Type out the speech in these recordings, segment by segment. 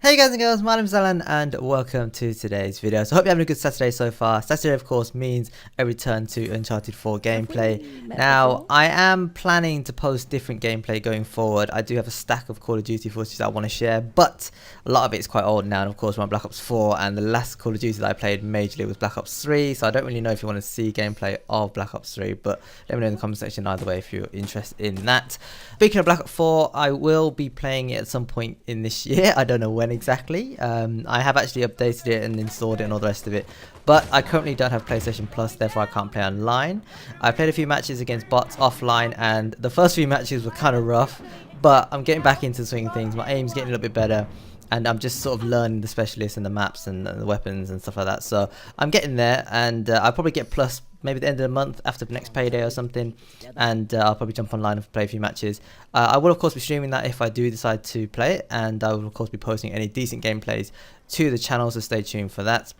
Hey guys and girls, my name is Alan and welcome to today's video. So I hope you're having a good Saturday so far. Saturday of course means a return to Uncharted 4 gameplay. Now I am planning to post different gameplay going forward. I do have a stack of Call of Duty footage that I want to share, but a lot of it is quite old now, and of course we're on Black Ops 4 and the last Call of Duty that I played majorly was Black Ops 3, so I don't really know if you want to see gameplay of Black Ops 3, but let me know in the comment section either way if you're interested in that. Speaking of Black Ops 4, I will be playing it at some point in this year. I don't know when exactly. I have actually updated it and installed it and all the rest of it, but I currently don't have PlayStation Plus, therefore I can't play online. I played a few matches against bots offline and the first few matches were kind of rough, but I'm getting back into swinging things. My aim's getting a little bit better and I'm just sort of learning the specialists and the maps and the weapons and stuff like that, so I'm getting there, and I'll probably get Plus maybe at the end of the month after the next payday or something, and I'll probably jump online and play a few matches. I will of course be streaming that if I do decide to play it, and I will of course be posting any decent gameplays to the channel, so stay tuned for that.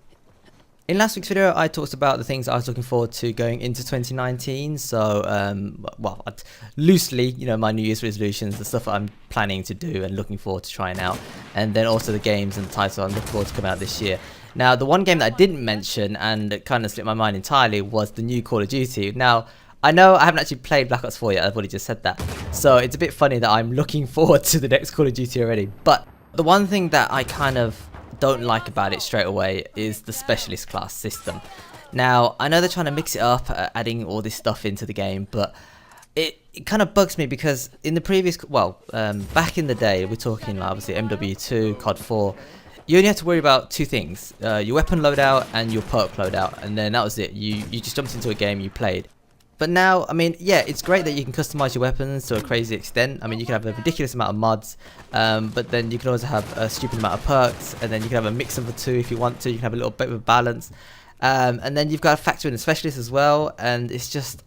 In last week's video, I talked about the things I was looking forward to going into 2019. So, well, loosely, you know, my New Year's resolutions, the stuff that I'm planning to do and looking forward to trying out, and then also the games and the titles I'm looking forward to come out this year. Now, the one game that I didn't mention, and it kind of slipped my mind entirely, was the new Call of Duty. Now, I know I haven't actually played Black Ops 4 yet, I've already just said that. So, it's a bit funny that I'm looking forward to the next Call of Duty already. But the one thing that I kind of don't like about it straight away is the specialist class system. Now, I know they're trying to mix it up, adding all this stuff into the game, but it kind of bugs me because in the previous, back in the day, we're talking like obviously MW2, COD 4, you only had to worry about two things, your weapon loadout and your perk loadout, and then that was it. You just jumped into a game, you played. But now, I mean, yeah, it's great that you can customize your weapons to a crazy extent. I mean, you can have a ridiculous amount of mods, but then you can also have a stupid amount of perks, and then you can have a mix of the two if you want to. You can have a little bit of a balance, and then you've got to factor in the specialists as well, and it's just,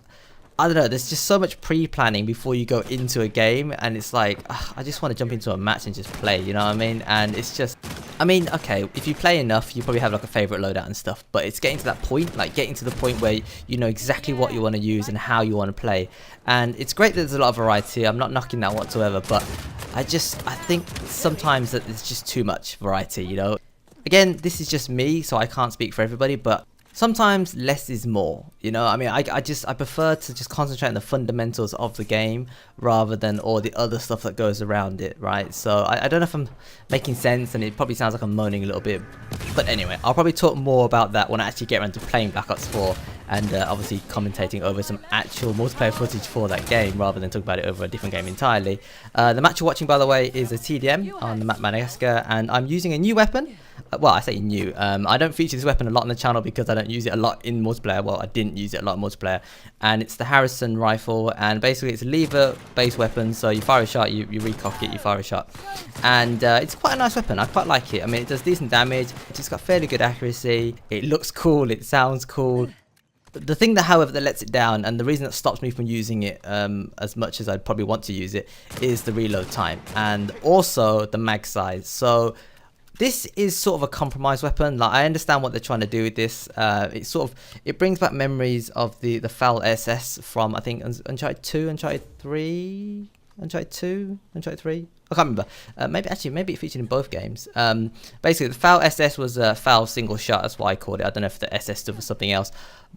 I don't know, there's just so much pre-planning before you go into a game, and it's like, I just want to jump into a match and just play, you know what I mean? And it's just, I mean, okay, if you play enough, you probably have like a favorite loadout and stuff, but it's getting to that point, like getting to the point where you know exactly what you want to use and how you want to play. And it's great that there's a lot of variety, I'm not knocking that whatsoever, but I think sometimes that it's just too much variety, you know? Again, this is just me, so I can't speak for everybody, but sometimes less is more, you know. I mean, I prefer to just concentrate on the fundamentals of the game rather than all the other stuff that goes around it, right? So I don't know if I'm making sense, and it probably sounds like I'm moaning a little bit, but anyway, I'll probably talk more about that when I actually get around to playing Black Ops 4 and obviously commentating over some actual multiplayer footage for that game rather than talk about it over a different game entirely. The match you're watching, by the way, is a TDM on the map Madagascar, and I'm using a new weapon. Well, I say new. I don't feature this weapon a lot on the channel because I don't use it a lot in multiplayer. Well, I didn't use it a lot in multiplayer. And it's the Harrison rifle, and basically it's a lever-based weapon, so you fire a shot, you recock it, you fire a shot. And it's quite a nice weapon. I quite like it. I mean, it does decent damage. It's got fairly good accuracy. It looks cool. It sounds cool. The thing that, however, that lets it down, and the reason that stops me from using it as much as I'd probably want to use it, is the reload time and also the mag size. So this is sort of a compromise weapon. Like, I understand what they're trying to do with this. It brings back memories of the FAL SS from, I think, Uncharted 2, Uncharted 3, Uncharted 2, Uncharted 3. I can't remember. Maybe it featured in both games. Basically, the FAL SS was a FAL single shot. That's why I called it. I don't know if the SS stood for something else.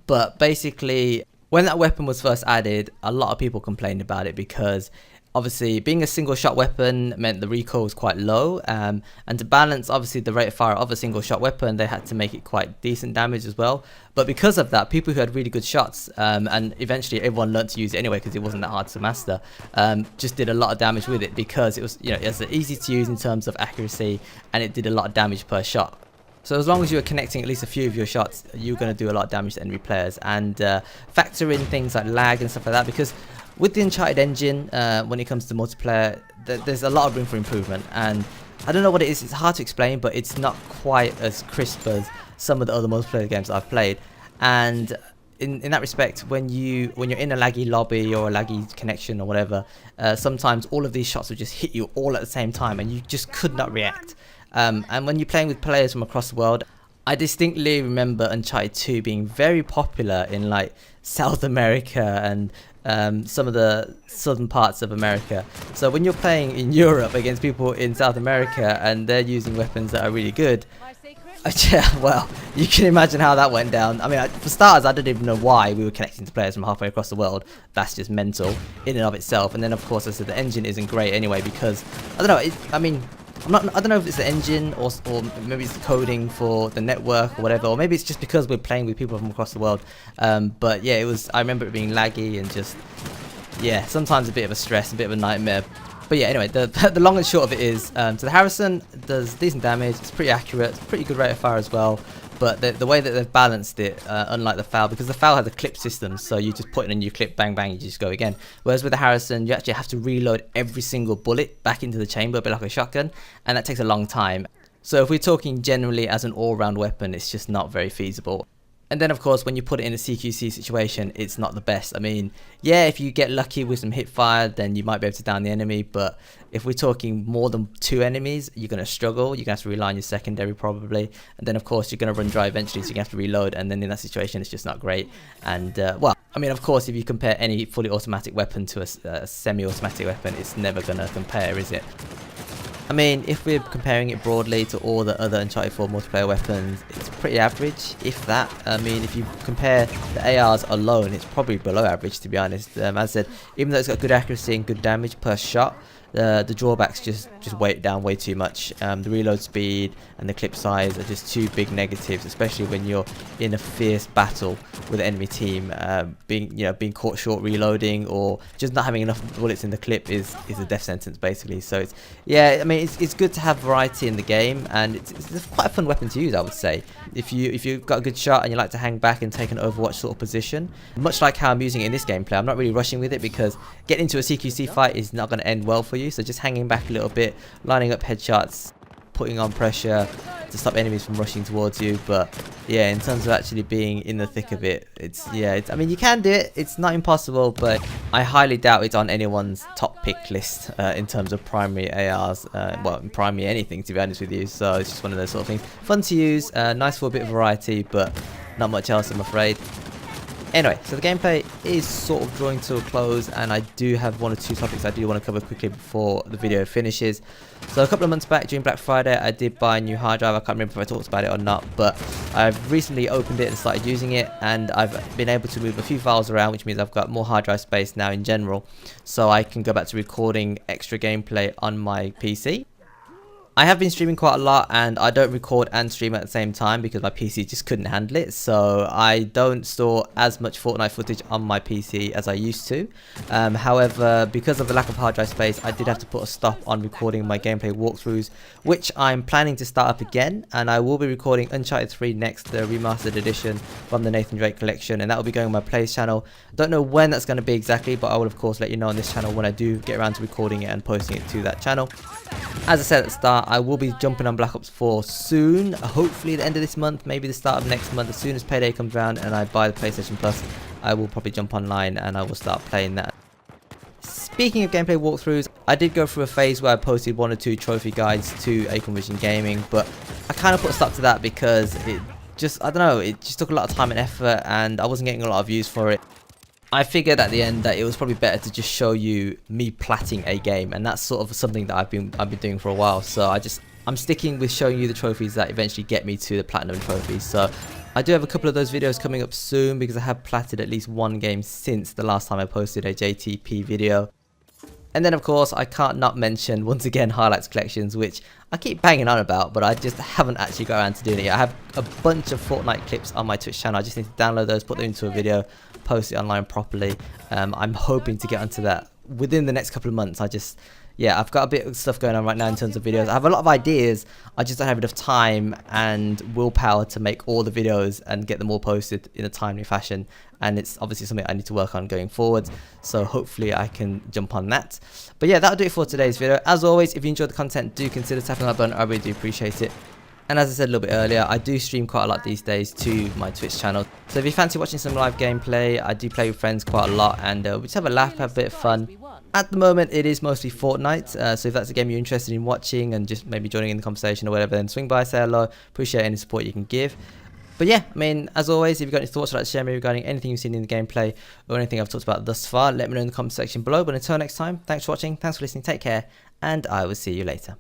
But basically, when that weapon was first added, a lot of people complained about it because obviously being a single shot weapon meant the recoil was quite low, and to balance obviously the rate of fire of a single shot weapon, they had to make it quite decent damage as well. But because of that, people who had really good shots, and eventually everyone learned to use it anyway because it wasn't that hard to master, just did a lot of damage with it because it was, you know, it's easy to use in terms of accuracy, and it did a lot of damage per shot. So as long as you were connecting at least a few of your shots, you're going to do a lot of damage to enemy players. And factor in things like lag and stuff like that, because with the Uncharted engine, when it comes to multiplayer, there's a lot of room for improvement. And I don't know what it is, it's hard to explain, but it's not quite as crisp as some of the other multiplayer games that I've played. And in that respect, when you're in a laggy lobby or a laggy connection or whatever, sometimes all of these shots will just hit you all at the same time and you just could not react. And when you're playing with players from across the world, I distinctly remember Uncharted 2 being very popular in like South America and some of the southern parts of America. So when you're playing in Europe against people in South America and they're using weapons that are really good, yeah, well, you can imagine how that went down. I mean, for starters, I didn't even know why we were connecting to players from halfway across the world. That's just mental in and of itself. And then, of course, I said the engine isn't great anyway because, I don't know, I mean, I don't know if it's the engine or maybe it's the coding for the network or whatever, or maybe it's just because we're playing with people from across the world. But yeah, I remember it being laggy and just, yeah, sometimes a bit of a stress, a bit of a nightmare. But yeah, anyway, the long and short of it is, so the Harrison does decent damage, it's pretty accurate, it's pretty good rate of fire as well, but the way that they've balanced it, unlike the FAL, because the FAL has a clip system, so you just put in a new clip, bang bang, you just go again. Whereas with the Harrison, you actually have to reload every single bullet back into the chamber, a bit like a shotgun, and that takes a long time. So if we're talking generally as an all-round weapon, it's just not very feasible. And then, of course, when you put it in a CQC situation, it's not the best. I mean, yeah, if you get lucky with some hip fire, then you might be able to down the enemy. But if we're talking more than 2 enemies, you're going to struggle. You're going to have to rely on your secondary probably. And then, of course, you're going to run dry eventually, so you're going to have to reload. And then in that situation, it's just not great. And, well, I mean, of course, if you compare any fully automatic weapon to a semi-automatic weapon, it's never going to compare, is it? I mean, if we're comparing it broadly to all the other Uncharted 4 multiplayer weapons, it's pretty average, if that. I mean, if you compare the ARs alone, it's probably below average, to be honest. As I said, even though it's got good accuracy and good damage per shot, the drawbacks just weigh it down way too much. The reload speed and the clip size are just 2 big negatives, especially when you're in a fierce battle with an enemy team. Being caught short reloading or just not having enough bullets in the clip is a death sentence basically. So it's, yeah, I mean, it's good to have variety in the game, and it's quite a fun weapon to use, I would say. If you've got a good shot and you like to hang back and take an Overwatch sort of position, much like how I'm using it in this gameplay, I'm not really rushing with it because getting into a CQC fight is not going to end well for you. So just hanging back a little bit, lining up headshots, putting on pressure to stop enemies from rushing towards you. But yeah, in terms of actually being in the thick of it, I mean, you can do it, it's not impossible, but I highly doubt it's on anyone's top pick list in terms of primary ARs, well, primary anything, to be honest with you. So it's just one of those sort of things, fun to use, nice for a bit of variety, but not much else, I'm afraid. Anyway, so the gameplay is sort of drawing to a close, and I do have 1 or 2 topics I do want to cover quickly before the video finishes. So a couple of months back during Black Friday, I did buy a new hard drive. I can't remember if I talked about it or not, but I've recently opened it and started using it, and I've been able to move a few files around, which means I've got more hard drive space now in general, so I can go back to recording extra gameplay on my PC. I have been streaming quite a lot, and I don't record and stream at the same time because my PC just couldn't handle it. So I don't store as much Fortnite footage on my PC as I used to. However, because of the lack of hard drive space, I did have to put a stop on recording my gameplay walkthroughs, which I'm planning to start up again. And I will be recording Uncharted 3 next, the remastered edition from the Nathan Drake collection, and that will be going on my Plays channel. Don't know when that's going to be exactly, but I will of course let you know on this channel when I do get around to recording it and posting it to that channel. As I said at the start, I will be jumping on Black Ops 4 soon, hopefully the end of this month, maybe the start of next month. As soon as payday comes around and I buy the PlayStation Plus, I will probably jump online and I will start playing that. Speaking of gameplay walkthroughs, I did go through a phase where I posted 1 or 2 trophy guides to Acorn Vision Gaming, but I kind of put a stop to that because it just, I don't know, it just took a lot of time and effort and I wasn't getting a lot of views for it. I figured at the end that it was probably better to just show you me platting a game, and that's sort of something that I've been doing for a while. So I'm sticking with showing you the trophies that eventually get me to the platinum trophies. So I do have a couple of those videos coming up soon because I have platted at least 1 game since the last time I posted a JTP video. And then of course I can't not mention once again highlights collections, which I keep banging on about, but I just haven't actually got around to doing it yet. I have a bunch of Fortnite clips on my Twitch channel. I just need to download those, put them into a video, post it online properly. I'm hoping to get onto that within the next couple of months. Yeah, I've got a bit of stuff going on right now in terms of videos. I have a lot of ideas, I just don't have enough time and willpower to make all the videos and get them all posted in a timely fashion. And it's obviously something I need to work on going forward. So hopefully I can jump on that. But yeah, that'll do it for today's video. As always, if you enjoyed the content, do consider tapping that button. I really do appreciate it. And as I said a little bit earlier, I do stream quite a lot these days to my Twitch channel. So if you fancy watching some live gameplay, I do play with friends quite a lot, and we just have a laugh, have a bit of fun. At the moment, it is mostly Fortnite, so if that's a game you're interested in watching and just maybe joining in the conversation or whatever, then swing by, say hello, appreciate any support you can give. But yeah, I mean, as always, if you've got any thoughts, like to share me regarding anything you've seen in the gameplay or anything I've talked about thus far, let me know in the comment section below. But until next time, thanks for watching, thanks for listening, take care, and I will see you later.